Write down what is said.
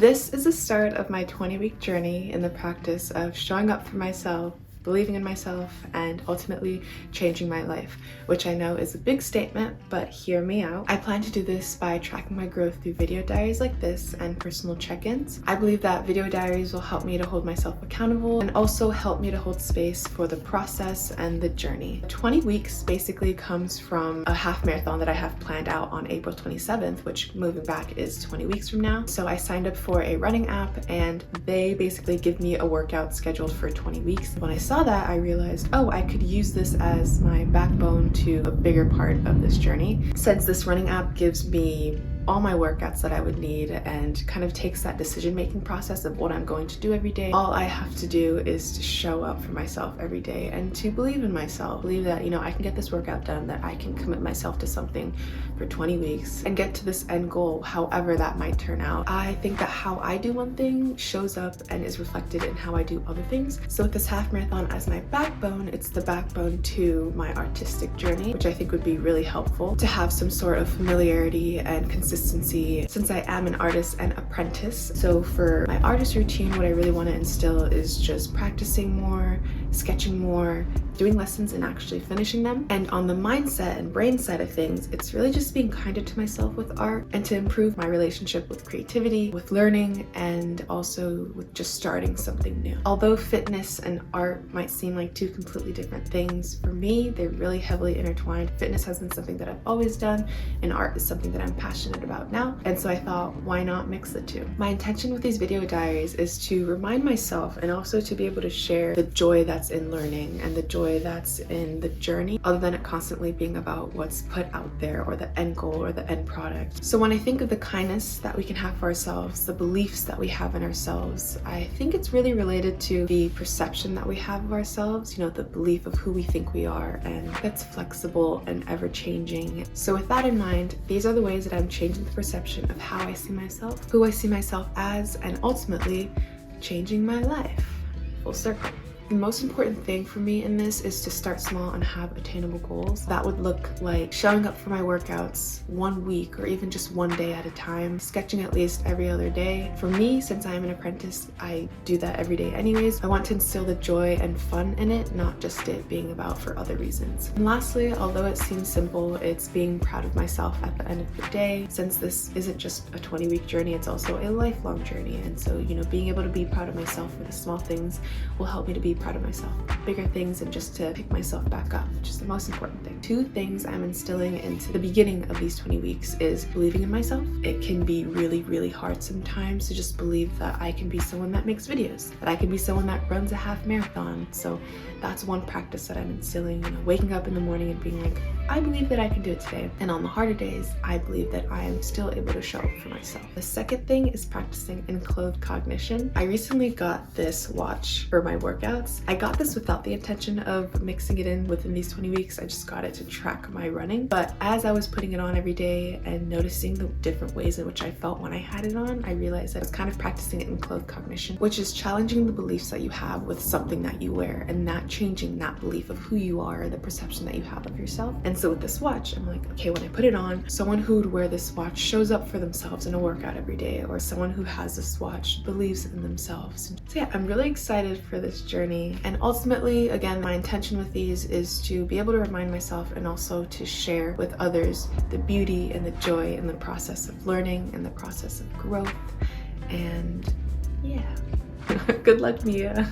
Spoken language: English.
This is the start of my 20-week journey in the practice of showing up for myself, believing in myself, and ultimately changing my life, which I know is a big statement, but hear me out. I plan to do this by tracking my growth through video diaries like this and personal check-ins. I believe that video diaries will help me to hold myself accountable and also help me to hold space for the process and the journey. 20 weeks basically comes from a half marathon that I have planned out on April 27th, which moving back is 20 weeks from now. So I signed up for a running app and they basically give me a workout scheduled for 20 weeks. When I saw that, I realized, oh, I could use this as my backbone to a bigger part of this journey. Since this running app gives me all my workouts that I would need and kind of takes that decision-making process of what I'm going to do every day, all I have to do is to show up for myself every day and to believe in myself. Believe that, I can get this workout done, that I can commit myself to something for 20 weeks and get to this end goal, however that might turn out. I think that how I do one thing shows up and is reflected in how I do other things. So with this half marathon as my backbone, it's the backbone to my artistic journey, which I think would be really helpful to have some sort of familiarity and consistency since I am an artist and apprentice. So for my artist routine, what I really want to instill is just practicing more, sketching more, doing lessons and actually finishing them. And on the mindset and brain side of things, it's really just being kinder to myself with art and to improve my relationship with creativity, with learning, and also with just starting something new. Although fitness and art might seem like two completely different things, for me, they're really heavily intertwined. Fitness has been something that I've always done, and art is something that I'm passionate about now. And so I thought, why not mix the two? My intention with these video diaries is to remind myself and also to be able to share the joy that's in learning and the joy that's in the journey, other than it constantly being about what's put out there or the end goal or the end product. So when I think of the kindness that we can have for ourselves, the beliefs that we have in ourselves, I think it's really related to the perception that we have of ourselves, the belief of who we think we are, and that's flexible and ever-changing. So with that in mind, these are the ways that I'm changing the perception of how I see myself, who I see myself as, and ultimately changing my life. Full circle. The most important thing for me in this is to start small and have attainable goals. That would look like showing up for my workouts 1 week or even just 1 day at a time, sketching at least every other day. For me, since I am an apprentice, I do that every day anyways. I want to instill the joy and fun in it, not just it being about for other reasons. And lastly, although it seems simple, it's being proud of myself at the end of the day. Since this isn't just a 20-week journey, it's also a lifelong journey. And so, being able to be proud of myself for the small things will help me to be proud of myself. Bigger things and just to pick myself back up, which is the most important thing. 2 things I'm instilling into the beginning of these 20 weeks is believing in myself. It can be really, really hard sometimes to just believe that I can be someone that makes videos, that I can be someone that runs a half marathon. So that's one practice that I'm instilling, waking up in the morning and being like, I believe that I can do it today. And on the harder days, I believe that I am still able to show up for myself. The second thing is practicing enclothed cognition. I recently got this watch for my workouts. I got this without the intention of mixing it in within these 20 weeks. I just got it to track my running. But as I was putting it on every day and noticing the different ways in which I felt when I had it on, I realized that I was kind of practicing enclothed cognition, which is challenging the beliefs that you have with something that you wear and not changing that belief of who you are, the perception that you have of yourself. And so with this watch, I'm like, okay, when I put it on, someone who would wear this watch shows up for themselves in a workout every day, or someone who has this watch believes in themselves. So yeah, I'm really excited for this journey. And ultimately, again, my intention with these is to be able to remind myself and also to share with others the beauty and the joy in the process of learning and the process of growth. And yeah, good luck, Mia.